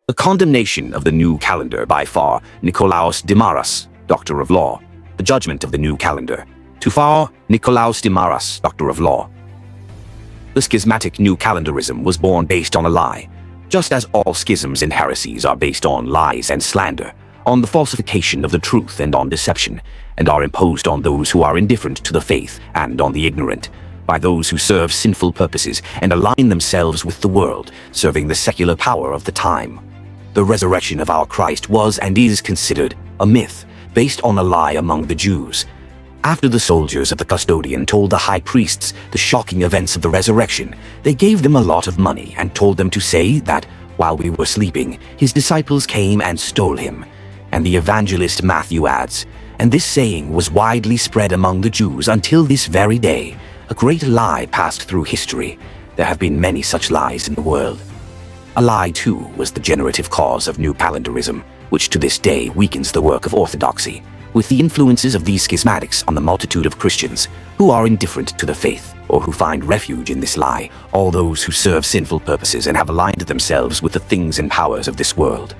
The Condemnation of the New Calendar by Far Nikolaos Dimaras, Doctor of Law. The Judgment of the New Calendar. To Far Nikolaos Dimaras, Doctor of Law. The schismatic New Calendarism was born based on a lie, just as all schisms and heresies are based on lies and slander, on the falsification of the truth and on deception, and are imposed on those who are indifferent to the faith and on the ignorant, by those who serve sinful purposes and align themselves with the world, serving the secular power of the time. The resurrection of our Christ was and is considered a myth based on a lie among the Jews. After the soldiers of the custodian told the high priests the shocking events of the resurrection, they gave them a lot of money and told them to say that, while we were sleeping, his disciples came and stole him. And the evangelist Matthew adds, and this saying was widely spread among the Jews until this very day. A great lie passed through history. There have been many such lies in the world. A lie, too, was the generative cause of New Calendarism, which to this day weakens the work of orthodoxy, with the influences of these schismatics on the multitude of Christians who are indifferent to the faith or who find refuge in this lie, all those who serve sinful purposes and have aligned themselves with the things and powers of this world.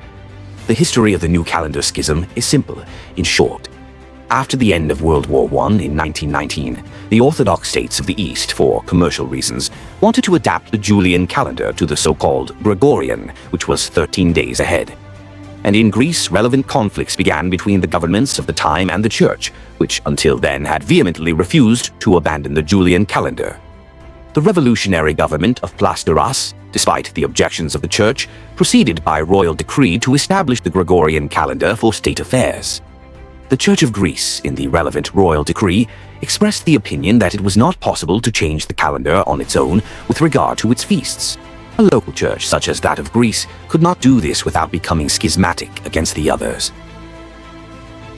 The history of the New Calendar schism is simple, in short. After the end of World War I in 1919, the Orthodox states of the East, for commercial reasons, wanted to adapt the Julian calendar to the so-called Gregorian, which was 13 days ahead. And in Greece, relevant conflicts began between the governments of the time and the Church, which until then had vehemently refused to abandon the Julian calendar. The revolutionary government of Plasteras, despite the objections of the Church, proceeded by royal decree to establish the Gregorian calendar for state affairs. The Church of Greece, in the relevant royal decree, expressed the opinion that it was not possible to change the calendar on its own with regard to its feasts. A local church such as that of Greece could not do this without becoming schismatic against the others.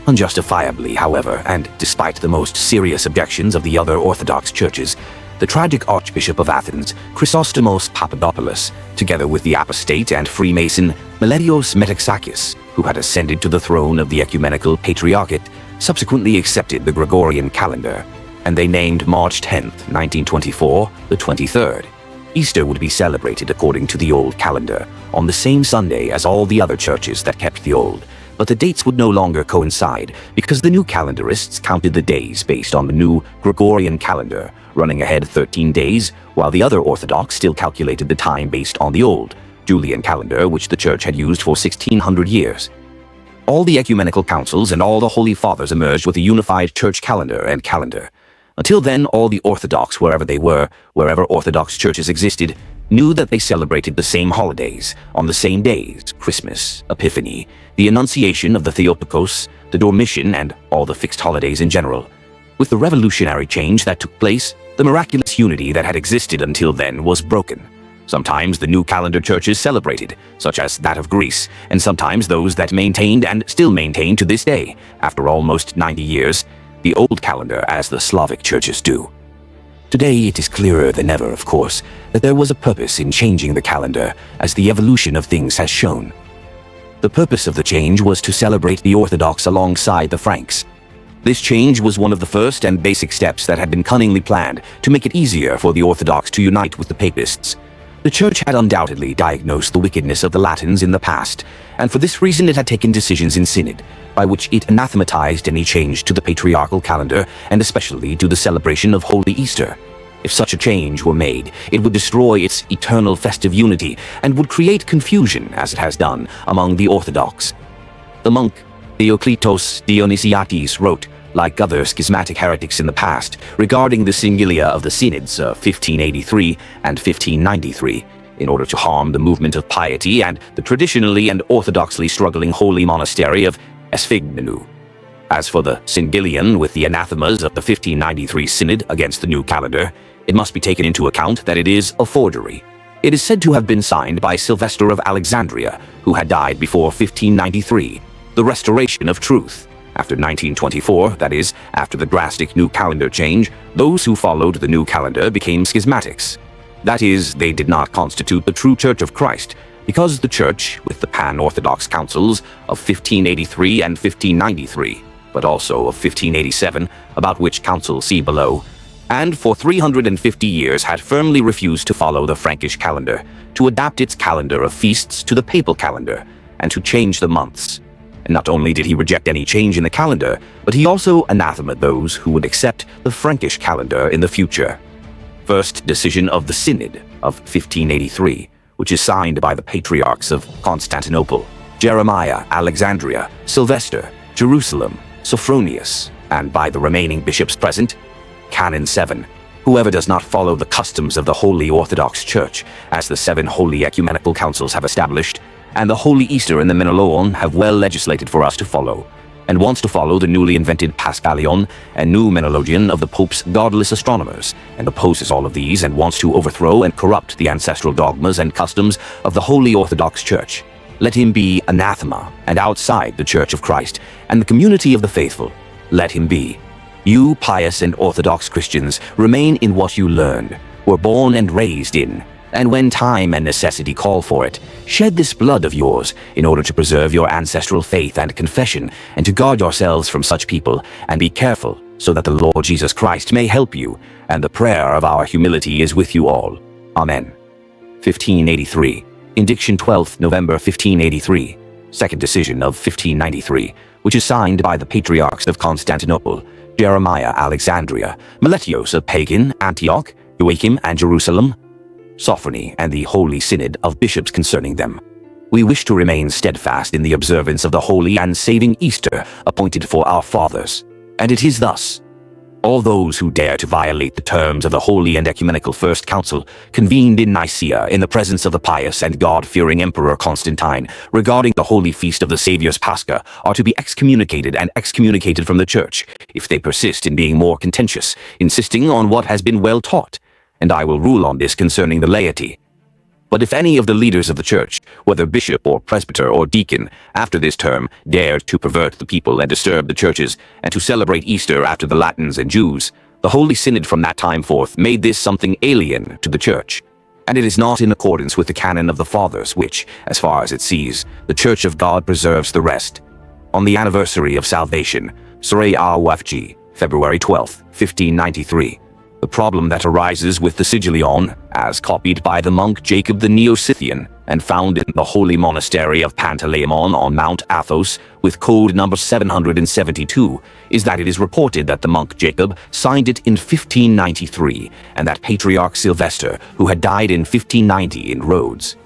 Unjustifiably, however, and despite the most serious objections of the other Orthodox churches, the tragic Archbishop of Athens, Chrysostomos Papadopoulos, together with the apostate and Freemason Meletios Metaxakis, who had ascended to the throne of the Ecumenical Patriarchate, subsequently accepted the Gregorian calendar, and they named March 10th, 1924, the 23rd. Easter would be celebrated according to the old calendar, on the same Sunday as all the other churches that kept the old, but the dates would no longer coincide because the new calendarists counted the days based on the new Gregorian calendar, running ahead 13 days, while the other Orthodox still calculated the time based on the old Julian calendar, which the Church had used for 1600 years. All the ecumenical councils and all the Holy Fathers emerged with a unified church calendar and calendar. Until then, all the Orthodox, wherever they were, wherever Orthodox churches existed, knew that they celebrated the same holidays, on the same days: Christmas, Epiphany, the Annunciation of the Theotokos, the Dormition, and all the fixed holidays in general. With the revolutionary change that took place, the miraculous unity that had existed until then was broken. Sometimes the new calendar churches celebrated, such as that of Greece, and sometimes those that maintained and still maintain to this day, after almost 90 years, the old calendar as the Slavic churches do. Today it is clearer than ever, of course, that there was a purpose in changing the calendar, as the evolution of things has shown. The purpose of the change was to celebrate the Orthodox alongside the Franks. This change was one of the first and basic steps that had been cunningly planned to make it easier for the Orthodox to unite with the Papists. The Church had undoubtedly diagnosed the wickedness of the Latins in the past, and for this reason it had taken decisions in synod, by which it anathematized any change to the patriarchal calendar, and especially to the celebration of Holy Easter. If such a change were made, it would destroy its eternal festive unity and would create confusion, as it has done, among the Orthodox. The monk Theoklitos Dionysiates wrote, like other schismatic heretics in the past, regarding the Sigillia of the synods of 1583 and 1593, in order to harm the movement of piety and the traditionally and orthodoxly struggling holy monastery of Esphigmenou. As for the Sigillion with the anathemas of the 1593 synod against the new calendar, it must be taken into account that it is a forgery. It is said to have been signed by Sylvester of Alexandria, who had died before 1593, the restoration of truth. After 1924, that is, after the drastic new calendar change, those who followed the new calendar became schismatics. That is, they did not constitute the true Church of Christ, because the Church, with the pan-Orthodox councils of 1583 and 1593, but also of 1587, about which council see below, and for 350 years had firmly refused to follow the Frankish calendar, to adapt its calendar of feasts to the papal calendar, and to change the months. And not only did he reject any change in the calendar, but he also anathemated those who would accept the Frankish calendar in the future. First decision of the Synod of 1583, which is signed by the Patriarchs of Constantinople, Jeremiah, Alexandria, Sylvester, Jerusalem, Sophronius, and by the remaining bishops present. Canon 7. Whoever does not follow the customs of the Holy Orthodox Church, as the 7 holy ecumenical councils have established, and the Holy Easter and the Menelaon have well legislated for us to follow, and wants to follow the newly invented Paschalion and new Menelagion of the Pope's godless astronomers, and opposes all of these and wants to overthrow and corrupt the ancestral dogmas and customs of the Holy Orthodox Church, let him be anathema and outside the Church of Christ and the community of the faithful. Let him be. You pious and orthodox Christians, remain in what you learned, were born and raised in, and when time and necessity call for it, shed this blood of yours in order to preserve your ancestral faith and confession, and to guard yourselves from such people, and be careful, so that the Lord Jesus Christ may help you, and the prayer of our humility is with you all. Amen. 1583. Indiction 12th November 1583. Second decision of 1593, which is signed by the Patriarchs of Constantinople, Jeremiah, Alexandria, Meletios of Pagan, Antioch, Joachim and Jerusalem, Sophony, and the Holy Synod of bishops concerning them. We wish to remain steadfast in the observance of the holy and saving Easter appointed for our fathers. And it is thus: all those who dare to violate the terms of the Holy and Ecumenical First Council, convened in Nicaea in the presence of the pious and God-fearing Emperor Constantine, regarding the holy feast of the Saviour's Pascha, are to be excommunicated and excommunicated from the Church, if they persist in being more contentious, insisting on what has been well taught. And I will rule on this concerning the laity. But if any of the leaders of the Church, whether bishop or presbyter or deacon, after this term, dared to pervert the people and disturb the churches, and to celebrate Easter after the Latins and Jews, the Holy Synod from that time forth made this something alien to the Church. And it is not in accordance with the canon of the Fathers, which, as far as it sees, the Church of God preserves the rest. On the anniversary of salvation, Surrey Awafji, February 12, 1593. The problem that arises with the Sigillion, as copied by the monk Jacob the Neoscythian, and found in the holy monastery of Pantaleimon on Mount Athos, with code number 772, is that it is reported that the monk Jacob signed it in 1593, and that Patriarch Sylvester, who had died in 1590 in Rhodes.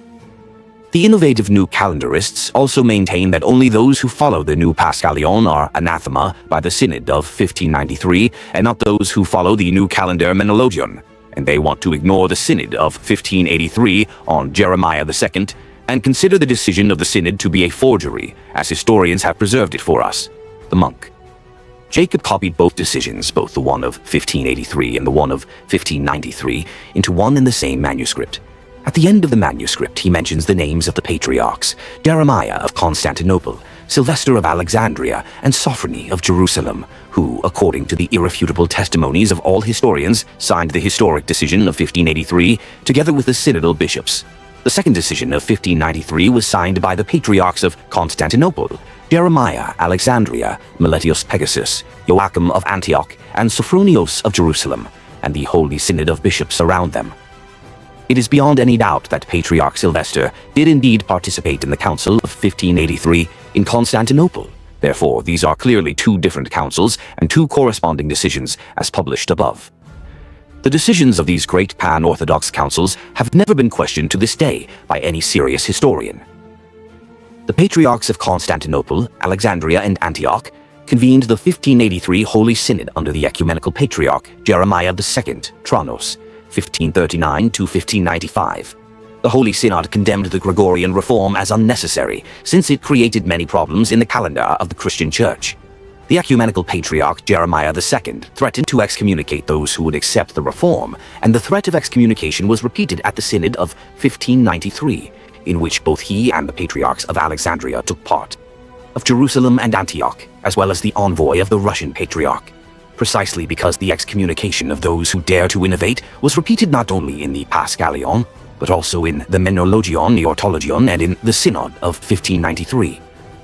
The innovative new calendarists also maintain that only those who follow the new Paschalion are anathema by the Synod of 1593, and not those who follow the new calendar Menelagion, and they want to ignore the Synod of 1583 on Jeremiah II, and consider the decision of the Synod to be a forgery, as historians have preserved it for us. The monk Jacob copied both decisions, both the one of 1583 and the one of 1593, into one and the same manuscript. At the end of the manuscript, he mentions the names of the patriarchs: Jeremiah of Constantinople, Sylvester of Alexandria, and Sophony of Jerusalem, who, according to the irrefutable testimonies of all historians, signed the historic decision of 1583, together with the synodal bishops. The second decision of 1593 was signed by the patriarchs of Constantinople, Jeremiah, Alexandria, Meletios Pegasus, Joachim of Antioch, and Sophronios of Jerusalem, and the Holy Synod of bishops around them. It is beyond any doubt that Patriarch Sylvester did indeed participate in the Council of 1583 in Constantinople. Therefore, these are clearly two different councils and two corresponding decisions, as published above. The decisions of these great pan-Orthodox councils have never been questioned to this day by any serious historian. The Patriarchs of Constantinople, Alexandria, and Antioch convened the 1583 Holy Synod under the Ecumenical Patriarch Jeremiah II, Tronos, 1539 to 1595. The Holy Synod condemned the Gregorian reform as unnecessary, since it created many problems in the calendar of the Christian Church. The Ecumenical Patriarch Jeremiah II threatened to excommunicate those who would accept the reform, and the threat of excommunication was repeated at the Synod of 1593, in which both he and the Patriarchs of Alexandria took part, of Jerusalem and Antioch, as well as the envoy of the Russian Patriarch. Precisely because the excommunication of those who dare to innovate was repeated not only in the Paschalion, but also in the Menelagion, the Ortologion, and in the Synod of 1593.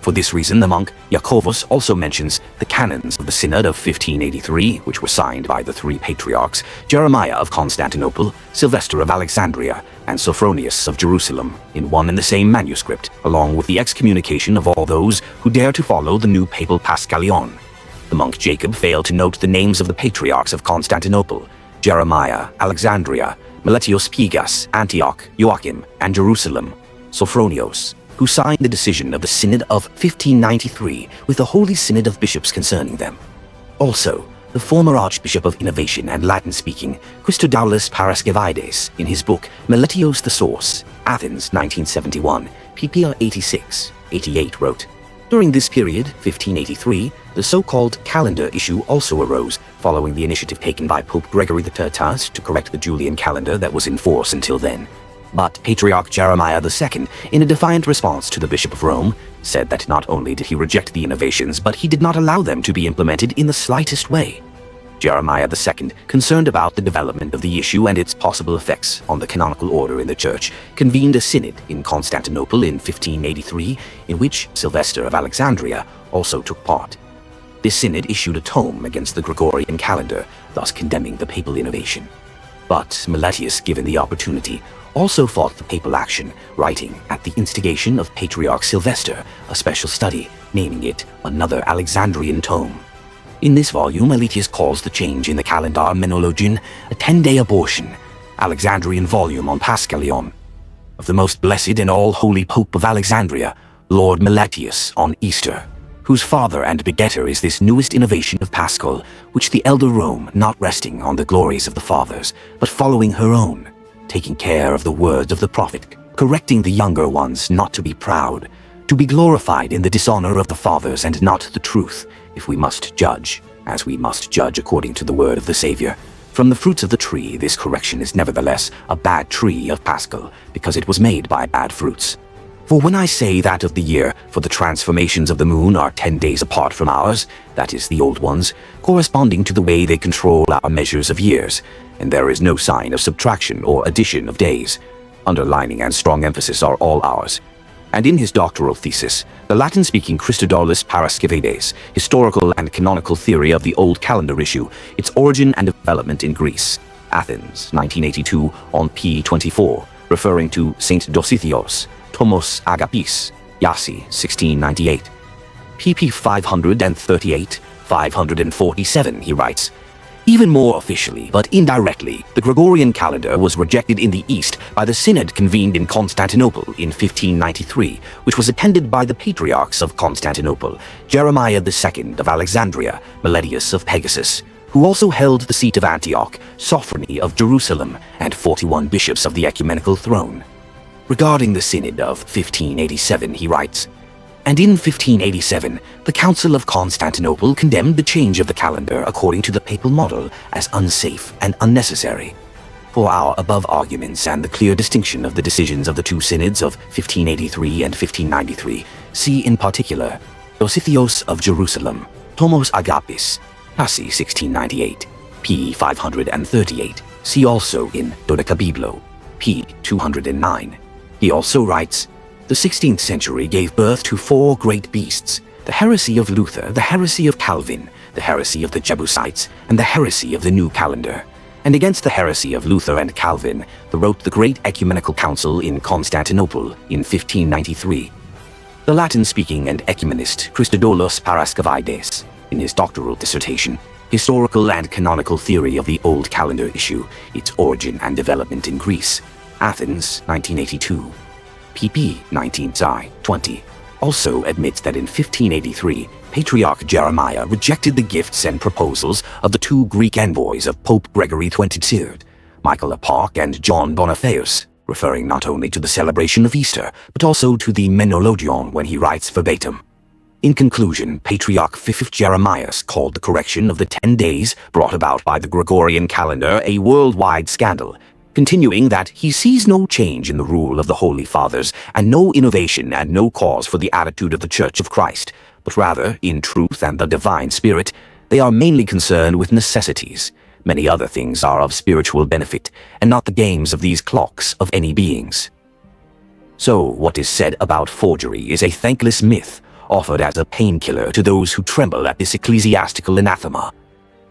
For this reason, the monk Iakovos also mentions the canons of the Synod of 1583, which were signed by the three patriarchs, Jeremiah of Constantinople, Sylvester of Alexandria, and Sophronius of Jerusalem, in one and the same manuscript, along with the excommunication of all those who dare to follow the new papal Sigillion. The monk Jacob failed to note the names of the patriarchs of Constantinople, Jeremiah, Alexandria, Meletios Pigas, Antioch, Joachim, and Jerusalem, Sophronios, who signed the decision of the Synod of 1593 with the Holy Synod of Bishops concerning them. Also, the former Archbishop of Innovation and Latin-speaking Christodoulos Paraskevides, in his book Meletios the Source, Athens, 1971, pp. 86-88 wrote, "During this period, 1583, the so-called calendar issue also arose, following the initiative taken by Pope Gregory XIII to correct the Julian calendar that was in force until then. But Patriarch Jeremiah II, in a defiant response to the Bishop of Rome, said that not only did he reject the innovations, but he did not allow them to be implemented in the slightest way. Jeremiah II, concerned about the development of the issue and its possible effects on the canonical order in the Church, convened a synod in Constantinople in 1583, in which Sylvester of Alexandria also took part. This synod issued a tome against the Gregorian calendar, thus condemning the papal innovation. But Meletius, given the opportunity, also fought the papal action, writing, at the instigation of Patriarch Sylvester, a special study, naming it Another Alexandrian Tome. In this volume, Meletius calls the change in the calendar menologian a 10-day abortion, Alexandrian volume on Sigillion, of the most blessed and all-holy Pope of Alexandria, Lord Meletius, on Easter, whose father and begetter is this newest innovation of Paschal, which the elder Rome, not resting on the glories of the fathers, but following her own, taking care of the words of the prophet, correcting the younger ones not to be proud, to be glorified in the dishonor of the fathers and not the truth, if we must judge, as we must judge according to the word of the Savior. From the fruits of the tree, this correction is nevertheless a bad tree of Paschal, because it was made by bad fruits. For when I say that of the year, for the transformations of the moon are 10 days apart from ours, that is the old ones, corresponding to the way they control our measures of years, and there is no sign of subtraction or addition of days. Underlining and strong emphasis are all ours. And in his doctoral thesis, the Latin-speaking Christodoulos Paraskevides, Historical and Canonical Theory of the Old Calendar Issue, Its Origin and Development in Greece, Athens, 1982, on p. 24, referring to Saint Dositheos, Tomos Agapis, Yassi, 1698. pp. 538, 547, he writes, "Even more officially, but indirectly, the Gregorian calendar was rejected in the East by the Synod convened in Constantinople in 1593, which was attended by the Patriarchs of Constantinople, Jeremiah II of Alexandria, Meletius of Pegasus, who also held the seat of Antioch, Sophrony of Jerusalem, and 41 bishops of the ecumenical throne." Regarding the Synod of 1587, he writes, "And in 1587, the Council of Constantinople condemned the change of the calendar according to the papal model as unsafe and unnecessary. For our above arguments and the clear distinction of the decisions of the two synods of 1583 and 1593, see in particular Dositheos of Jerusalem, Tomos Agapis, Yassi, 1698, p. 538. See also in Dodecabiblo, p. 209. He also writes, "The 16th century gave birth to four great beasts, the heresy of Luther, the heresy of Calvin, the heresy of the Jebusites, and the heresy of the New Calendar. And against the heresy of Luther and Calvin, wrote the Great Ecumenical Council in Constantinople in 1593. The Latin-speaking and ecumenist Christodoulos Paraskevides, in his doctoral dissertation, Historical and Canonical Theory of the Old Calendar Issue, Its Origin and Development in Greece, Athens, 1982, pp. 19-20, also admits that in 1583, Patriarch Jeremiah rejected the gifts and proposals of the two Greek envoys of Pope Gregory XXIII, Michael Eparch and John Bonifacius, referring not only to the celebration of Easter, but also to the Menologion when he writes verbatim. In conclusion, Patriarch V Jeremias called the correction of the 10 days brought about by the Gregorian calendar a worldwide scandal, continuing that he sees no change in the rule of the Holy Fathers and no innovation and no cause for the attitude of the Church of Christ, but rather, in truth and the divine spirit, they are mainly concerned with necessities. Many other things are of spiritual benefit, and not the games of these clocks of any beings. So, what is said about forgery is a thankless myth, offered as a painkiller to those who tremble at this ecclesiastical anathema.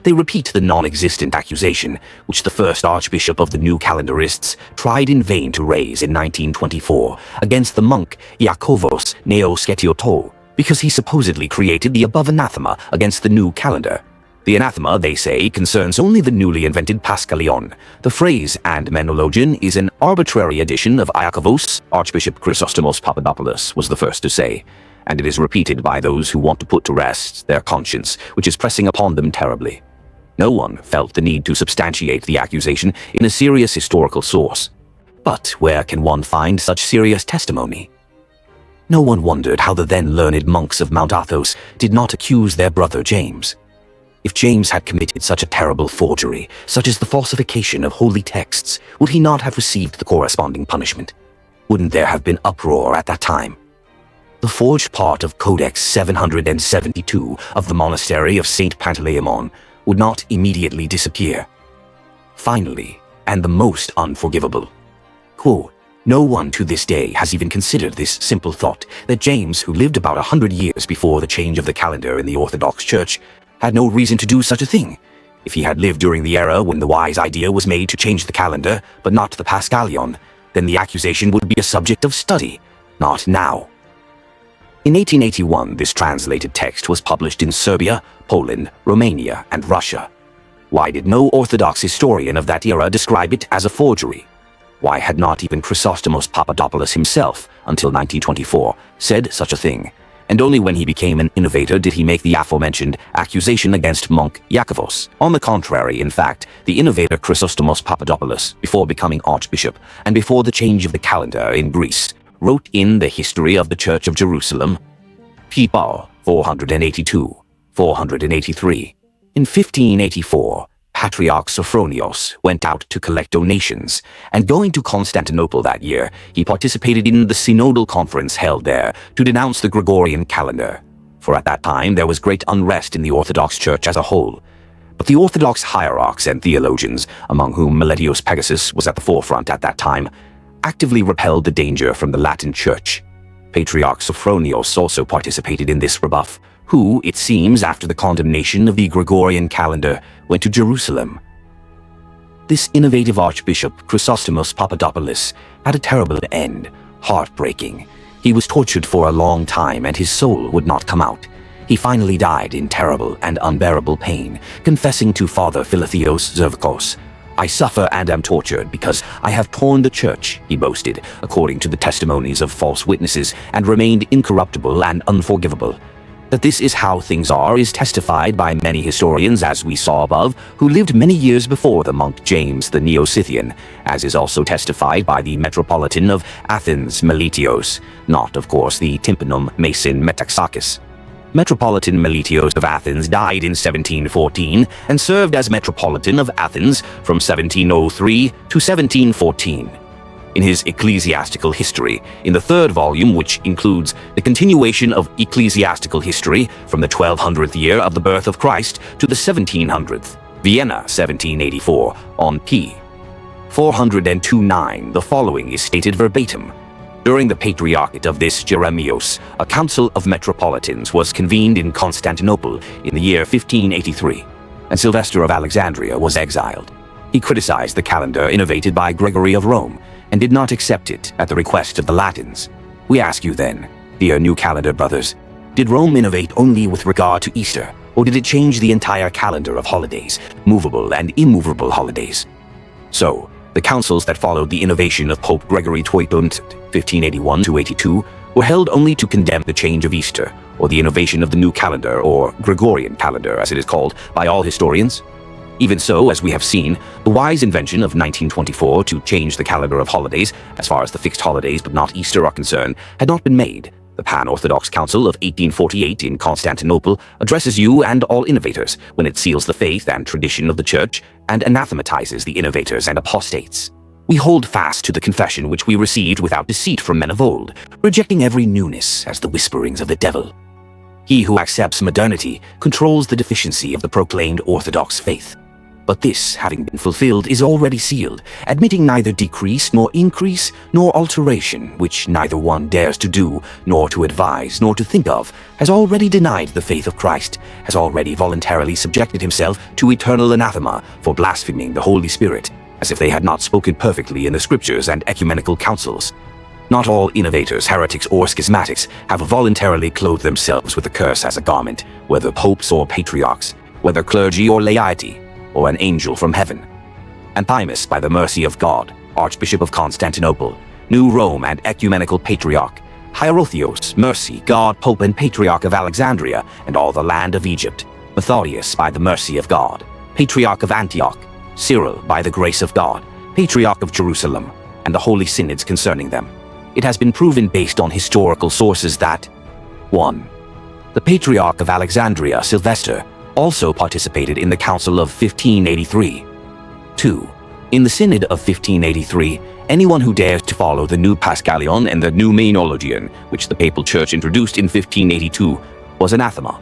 They repeat the non-existent accusation, which the first archbishop of the New Calendarists tried in vain to raise in 1924 against the monk Iakovos Neosketiotou, because he supposedly created the above anathema against the new calendar. The anathema, they say, concerns only the newly invented Sigillion. The phrase and menologian is an arbitrary addition of Iakovos. Archbishop Chrysostomos Papadopoulos was the first to say, and it is repeated by those who want to put to rest their conscience, which is pressing upon them terribly. No one felt the need to substantiate the accusation in a serious historical source. But where can one find such serious testimony? No one wondered how the then learned monks of Mount Athos did not accuse their brother James. If James had committed such a terrible forgery, such as the falsification of holy texts, would he not have received the corresponding punishment? Wouldn't there have been uproar at that time? The forged part of Codex 772 of the monastery of Saint Panteleimon would not immediately disappear. Finally, and the most unforgivable, quote, no one to this day has even considered this simple thought, that James, who lived about 100 years before the change of the calendar in the Orthodox Church, had no reason to do such a thing. If he had lived during the era when the wise idea was made to change the calendar, but not the Sigillion, then the accusation would be a subject of study, not now. In 1881, this translated text was published in Serbia, Poland, Romania, and Russia. Why did no Orthodox historian of that era describe it as a forgery? Why had not even Chrysostomos Papadopoulos himself, until 1924, said such a thing? And only when he became an innovator did he make the aforementioned accusation against monk Iakovos. On the contrary, in fact, the innovator Chrysostomos Papadopoulos, before becoming archbishop and before the change of the calendar in Greece, wrote in the History of the Church of Jerusalem, pp. 482, 483. In 1584, Patriarch Sophronios went out to collect donations, and going to Constantinople that year, he participated in the synodal conference held there to denounce the Gregorian calendar. For at that time there was great unrest in the Orthodox Church as a whole. But the Orthodox hierarchs and theologians, among whom Meletios Pegasus was at the forefront at that time, actively repelled the danger from the Latin Church. Patriarch Sophronios also participated in this rebuff, who, it seems, after the condemnation of the Gregorian calendar, went to Jerusalem. This innovative Archbishop Chrysostomos Papadopoulos had a terrible end, heartbreaking. He was tortured for a long time and his soul would not come out. He finally died in terrible and unbearable pain, confessing to Father Philotheos Zervakos, "I suffer and am tortured because I have torn the church," he boasted, according to the testimonies of false witnesses, and remained incorruptible and unforgivable. That this is how things are is testified by many historians, as we saw above, who lived many years before the monk James the Neo-Scythian, as is also testified by the Metropolitan of Athens Meletios, not, of course, the Tympanum Mason Metaxakis. Metropolitan Meletios of Athens died in 1714 and served as Metropolitan of Athens from 1703 to 1714. In his Ecclesiastical History, in the third volume, which includes the continuation of ecclesiastical history from the 1200th year of the birth of Christ to the 1700th, Vienna 1784, on p. 402-9, the following is stated verbatim. During the patriarchate of this Jeremios, a council of metropolitans was convened in Constantinople in the year 1583, and Sylvester of Alexandria was exiled. He criticized the calendar innovated by Gregory of Rome, and did not accept it at the request of the Latins. We ask you then, dear New Calendar brothers, did Rome innovate only with regard to Easter, or did it change the entire calendar of holidays, movable and immovable holidays? So, the councils that followed the innovation of Pope Gregory XII, 1581-82, were held only to condemn the change of Easter, or the innovation of the new calendar, or Gregorian calendar as it is called by all historians. Even so, as we have seen, the wise invention of 1924 to change the calendar of holidays, as far as the fixed holidays but not Easter are concerned, had not been made. The Pan-Orthodox Council of 1848 in Constantinople addresses you and all innovators when it seals the faith and tradition of the Church and anathematizes the innovators and apostates. We hold fast to the confession which we received without deceit from men of old, rejecting every newness as the whisperings of the devil. He who accepts modernity controls the deficiency of the proclaimed Orthodox faith. But this, having been fulfilled, is already sealed, admitting neither decrease nor increase nor alteration, which neither one dares to do, nor to advise, nor to think of, has already denied the faith of Christ, has already voluntarily subjected himself to eternal anathema for blaspheming the Holy Spirit, as if they had not spoken perfectly in the scriptures and ecumenical councils. Not all innovators, heretics, or schismatics have voluntarily clothed themselves with the curse as a garment, whether popes or patriarchs, whether clergy or laity, or an angel from heaven. Anthimus, by the mercy of God, Archbishop of Constantinople, New Rome and Ecumenical Patriarch, Hierotheos, mercy, God, Pope and Patriarch of Alexandria and all the land of Egypt, Methodius, by the mercy of God, Patriarch of Antioch, Cyril, by the grace of God, Patriarch of Jerusalem, and the holy synods concerning them. It has been proven based on historical sources that 1. The Patriarch of Alexandria, Sylvester, also participated in the Council of 1583. 2. In the Synod of 1583, anyone who dares to follow the new Paschalion and the new Menologion, which the Papal Church introduced in 1582, was anathema.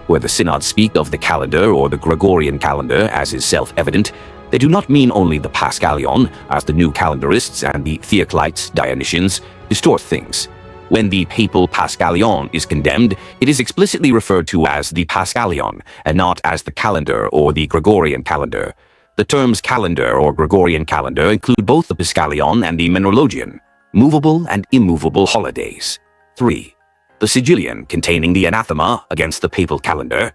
Where the synods speak of the calendar or the Gregorian calendar, as is self-evident, they do not mean only the Paschalion, as the new calendarists and the Theoclites, Dionysians, distort things. When the papal Paschalion is condemned, it is explicitly referred to as the Paschalion, and not as the calendar or the Gregorian calendar. The terms calendar or Gregorian calendar include both the Paschalion and the Menologion, movable and immovable holidays. 3. The Sigillion, containing the anathema against the papal calendar,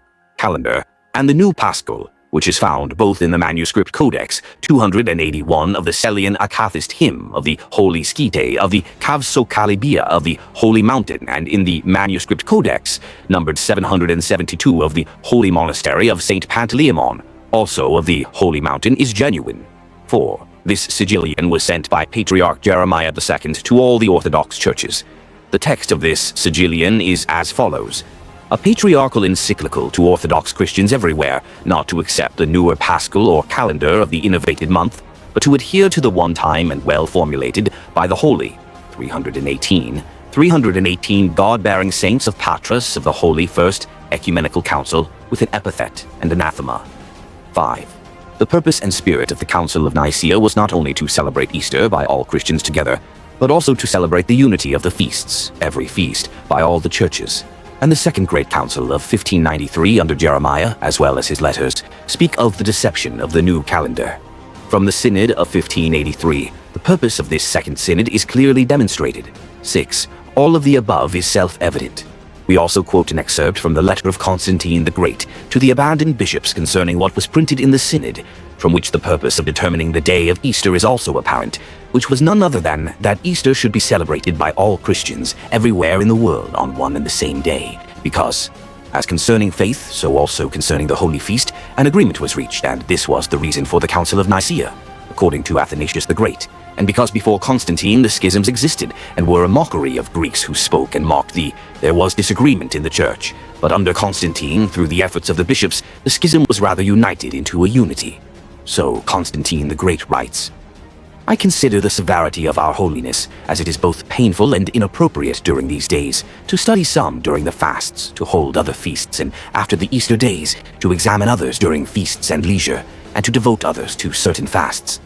and the new Paschal, which is found both in the manuscript Codex 281 of the Celian Akathist hymn of the Holy Skite of the Kavsokalibia of the Holy Mountain, and in the manuscript Codex numbered 772 of the Holy Monastery of St. Panteleimon, also of the Holy Mountain, is genuine. 4. This Sigillion was sent by Patriarch Jeremiah II to all the Orthodox churches. The text of this Sigillion is as follows: a patriarchal encyclical to Orthodox Christians everywhere, not to accept the newer Paschal or calendar of the innovated month, but to adhere to the one-time and well-formulated by the holy 318 God-bearing saints of Patras of the Holy First Ecumenical Council with an epithet and anathema. 5. The purpose and spirit of the Council of Nicaea was not only to celebrate Easter by all Christians together, but also to celebrate the unity of the feasts, every feast, by all the churches. And the Second Great Council of 1593 under Jeremiah, as well as his letters, speak of the deception of the new calendar. From the Synod of 1583, the purpose of this Second Synod is clearly demonstrated. 6. All of the above is self-evident. We also quote an excerpt from the letter of Constantine the Great to the abandoned bishops concerning what was printed in the Synod, from which the purpose of determining the day of Easter is also apparent, which was none other than that Easter should be celebrated by all Christians everywhere in the world on one and the same day, because, as concerning faith, so also concerning the Holy Feast, an agreement was reached, and this was the reason for the Council of Nicaea, according to Athanasius the Great, and because before Constantine the schisms existed and were a mockery of Greeks who spoke and mocked there was disagreement in the Church, but under Constantine, through the efforts of the bishops, the schism was rather united into a unity. So Constantine the Great writes, I consider the severity of our holiness, as it is both painful and inappropriate during these days, to study some during the fasts, to hold other feasts, and after the Easter days, to examine others during feasts and leisure, and to devote others to certain fasts.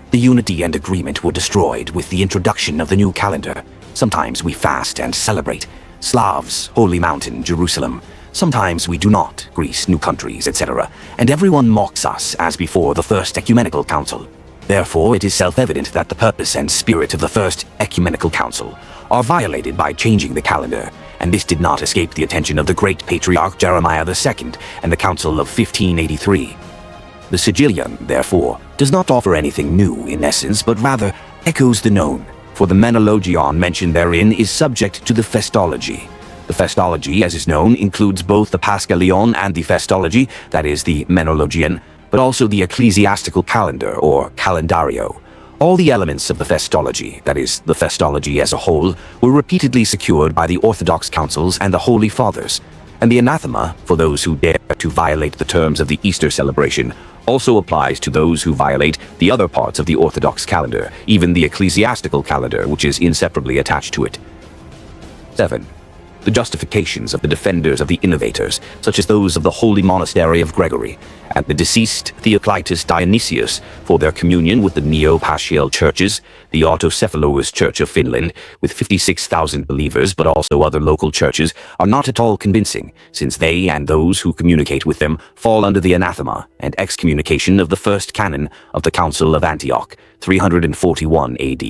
The unity and agreement were destroyed with the introduction of the new calendar. Sometimes we fast and celebrate. Slavs, Holy Mountain, Jerusalem. Sometimes we do not, Greece, new countries, etc., and everyone mocks us as before the First Ecumenical Council. Therefore, it is self-evident that the purpose and spirit of the First Ecumenical Council are violated by changing the calendar, and this did not escape the attention of the great Patriarch Jeremiah II and the Council of 1583. The Sigillion, therefore, does not offer anything new in essence, but rather echoes the known, for the Menologion mentioned therein is subject to the Festology. The Festology, as is known, includes both the Paschalion and the Festology, that is, the Menologion, but also the ecclesiastical calendar, or calendario. All the elements of the Festology, that is, the Festology as a whole, were repeatedly secured by the Orthodox councils and the Holy Fathers, and the anathema, for those who dare to violate the terms of the Easter celebration, also applies to those who violate the other parts of the Orthodox calendar, even the ecclesiastical calendar, which is inseparably attached to it. 7. the justifications of the defenders of the innovators, such as those of the holy monastery of Gregory, and the deceased Theoclitus Dionysius for their communion with the Neo-Paschal churches, the Autocephalous Church of Finland, with 56,000 believers, but also other local churches, are not at all convincing, since they and those who communicate with them fall under the anathema and excommunication of the first canon of the Council of Antioch, 341 AD.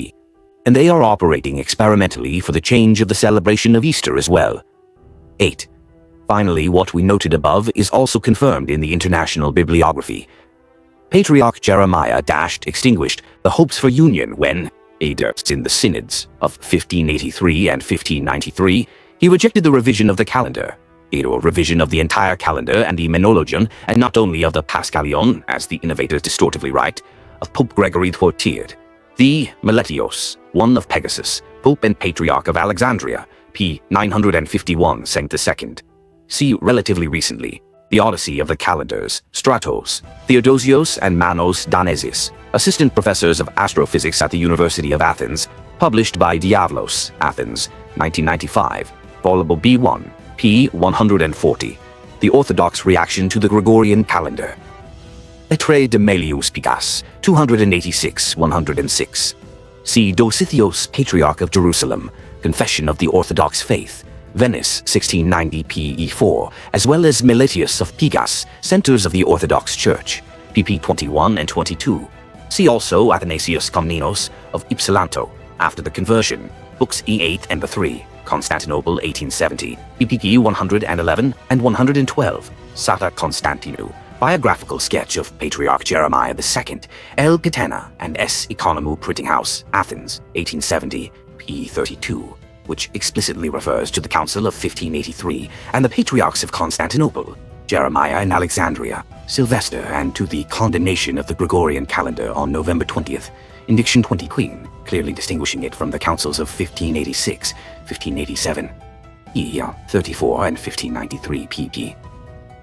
And they are operating experimentally for the change of the celebration of Easter as well. 8. Finally, what we noted above is also confirmed in the international bibliography. Patriarch Jeremiah extinguished the hopes for union when, in the synods of 1583 and 1593, he rejected the revision of the calendar, or revision of the entire calendar and the Menologion, and not only of the Paschalion, as the innovators distortively write, of Pope Gregory XIV, the Meletios, one of Pegasus, Pope and Patriarch of Alexandria, p. 951 Sanct II. See relatively recently, the Odyssey of the Calendars, Stratos, Theodosios and Manos Danesis, assistant professors of astrophysics at the University of Athens, published by Diavlos, Athens, 1995, Volume B1, p. 140, The Orthodox Reaction to the Gregorian Calendar. Lettre de Melius Pigas, 286-106. See Dosithios, Patriarch of Jerusalem, Confession of the Orthodox Faith, Venice, 1690 PE4, as well as Meletius of Pigas, Centers of the Orthodox Church, pp. 21 and 22. See also Athanasius Komnenos of Ypsilanto, After the Conversion, Books E8 and E3, Constantinople 1870, pp. 111 and 112, Sata Constantinou, Biographical Sketch of Patriarch Jeremiah II, L. Catena and S. Economou Printing House, Athens, 1870, p. 32, which explicitly refers to the Council of 1583 and the Patriarchs of Constantinople, Jeremiah and Alexandria, Sylvester, and to the condemnation of the Gregorian calendar on November 20th, Indiction 20 Queen, clearly distinguishing it from the councils of 1586, 1587, e. 34 and 1593 pp.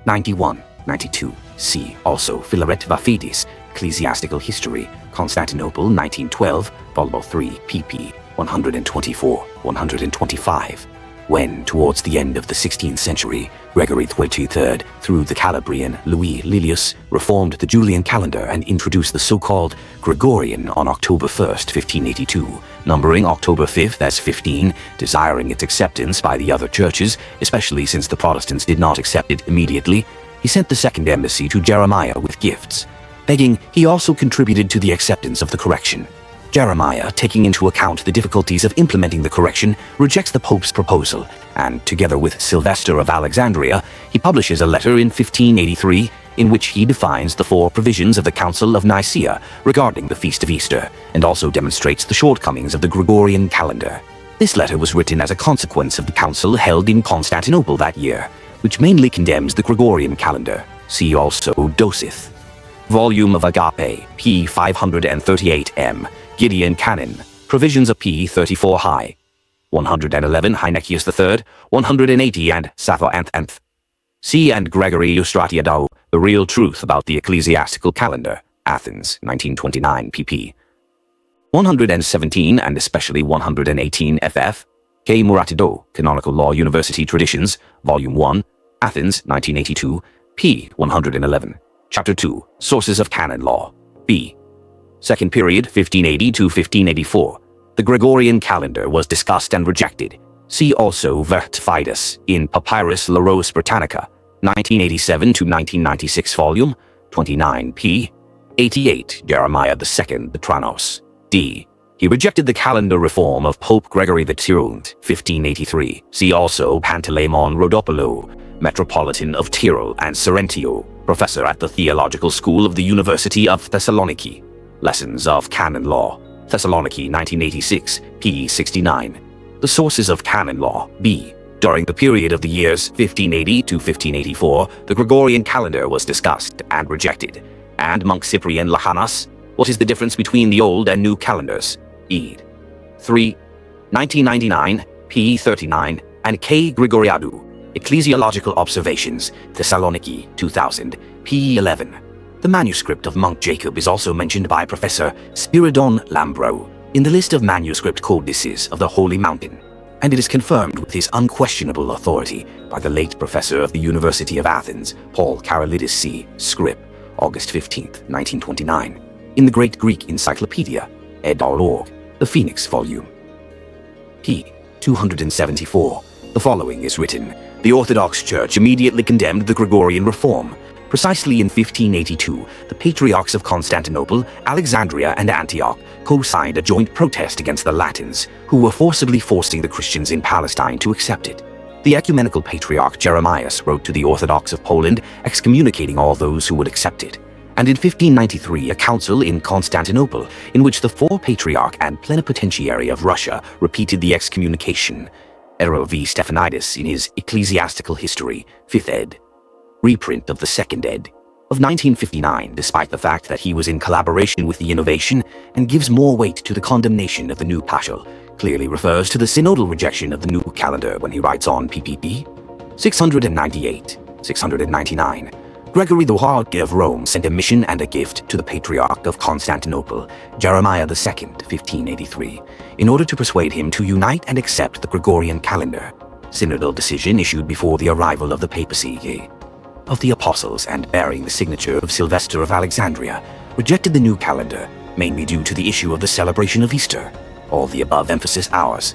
91, 92. See also Philaret Vafidis, Ecclesiastical History, Constantinople 1912, Volume 3 pp. 124, 125. When, towards the end of the 16th century, Gregory XIII, through the Calabrian Louis Lilius, reformed the Julian calendar and introduced the so-called Gregorian on October 1st, 1582, numbering October 5th as 15, desiring its acceptance by the other churches, especially since the Protestants did not accept it immediately. He sent the second embassy to Jeremiah with gifts, begging he also contributed to the acceptance of the correction. Jeremiah, taking into account the difficulties of implementing the correction, rejects the Pope's proposal, and together with Sylvester of Alexandria, he publishes a letter in 1583 in which he defines the 4 provisions of the Council of Nicaea regarding the Feast of Easter, and also demonstrates the shortcomings of the Gregorian calendar. This letter was written as a consequence of the council held in Constantinople that year, which mainly condemns the Gregorian calendar. See also Dosith. Volume of Agape, p. 538 m. Gideon Canon, Provisions of p. 34 high, 111 Heinecius III, 180 and Satho C. and Gregory Eustratiadou, The Real Truth About the Ecclesiastical Calendar, Athens, 1929 pp. 117 and especially 118 ff. K. Muratidou, Canonical Law University Traditions, Volume 1, Athens, 1982, p. 111. Chapter 2, Sources of Canon Law, b. Second period, 1580 to 1584. The Gregorian calendar was discussed and rejected. See also Vert Fidus in Papyrus Laros Britannica, 1987 to 1996 volume, 29 p. 88 Jeremiah II Betranos, d. He rejected the calendar reform of Pope Gregory XII, 1583. See also Panteleimon Rhodopoulou, Metropolitan of Tyrol and Sorrentio, professor at the Theological School of the University of Thessaloniki. Lessons of Canon Law, Thessaloniki 1986, p. 69. The Sources of Canon Law, b. During the period of the years 1580 to 1584, the Gregorian calendar was discussed and rejected. And Monk Cyprian Lachanas, What is the difference between the old and new calendars? Ed. 3. 1999, p. 39, and K. Grigoriadou, Ecclesiological Observations, Thessaloniki 2000, p. 11. The manuscript of Monk Jacob is also mentioned by Professor Spiridon Lambro in the list of manuscript codices of the Holy Mountain. and it is confirmed with his unquestionable authority by the late professor of the University of Athens, Paul Karolidis C. Scrip, August 15, 1929, in the Great Greek Encyclopedia, ed.org, the Phoenix volume. p. 274. The following is written: The Orthodox Church immediately condemned the Gregorian reform. Precisely in 1582, the Patriarchs of Constantinople, Alexandria, and Antioch co-signed a joint protest against the Latins, who were forcibly forcing the Christians in Palestine to accept it. The ecumenical patriarch Jeremias wrote to the Orthodox of Poland, excommunicating all those who would accept it. And in 1593, a council in Constantinople, in which the four-patriarch and plenipotentiary of Russia repeated the excommunication. Errol V. Stefanidis in his Ecclesiastical History, 5th ed. Reprint of the 2nd ed. of 1959, despite the fact that he was in collaboration with the innovation and gives more weight to the condemnation of the new paschal, clearly refers to the synodal rejection of the new calendar when he writes on pp. 698, 699. Gregory the Hard of Rome sent a mission and a gift to the Patriarch of Constantinople, Jeremiah II, 1583, in order to persuade him to unite and accept the Gregorian calendar. Synodal decision issued before the arrival of the papacy of the apostles and bearing the signature of Sylvester of Alexandria, rejected the new calendar, mainly due to the issue of the celebration of Easter. All the above emphasis ours.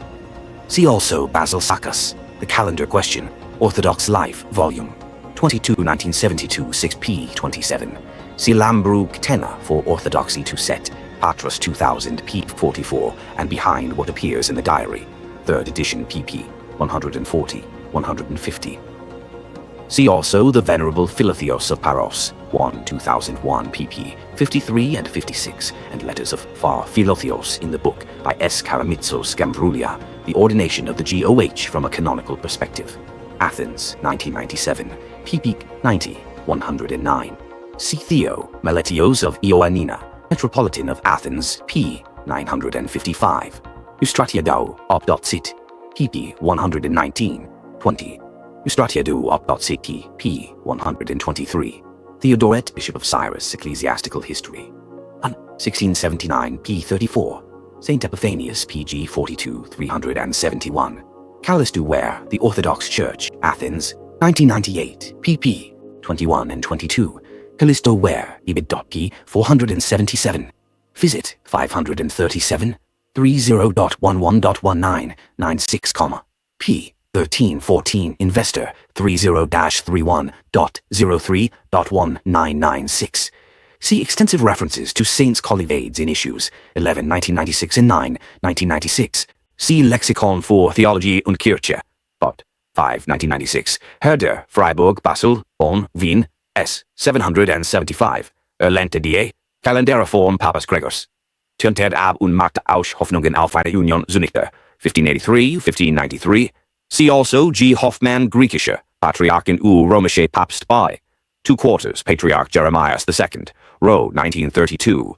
See also Basil Sakkas, The Calendar Question, Orthodox Life, Volume 22, 1972, 6p. 27. See Lambru Ktena for Orthodoxy to Set, Patras 2000, p. 44, and Behind What Appears in the Diary, 3rd edition, pp. 140, 150. See also the Venerable Philotheos of Paros, 1, 2001, pp. 53 and 56, and letters of Far Philotheos in the book by S. Karamitsos Gambroulia, The Ordination of the GOH from a Canonical Perspective. Athens, 1997, pp. 90, 109. See Theo Meletios of Ioannina, Metropolitan of Athens, p. 955. Eustratiadou op.sit, pp. 119, 20. Eustratiadou op.sit, p. 123. Theodoret, Bishop of Cyrus, Ecclesiastical History. 1679, p. 34. Saint Epiphanius, pg 42, 371. Callisto Ware, The Orthodox Church, Athens, 1998, pp. 21 and 22. Callisto Ware, ibid.p. 477. Visit 537, 30.11.1996, p. 1314. Investor 30-31.03.1996. See extensive references to Saints Colivades in issues 11, 1996 and 9, 1996. See Lexicon for Theology und Kirche, Bot. 5, 1996. Herder, Freiburg, Basel, Bonn, Wien, S. 775. Erlernte die Kalenderreform Papas Gregors. Turnted ab und machte aus Hoffnungen auf eine Union Zunichter. 1583, 1593. See also G. Hoffmann Griechische, Patriarchen u Römische Papst bei. 2 quarters, Patriarch Jeremias II, Roe, 1932,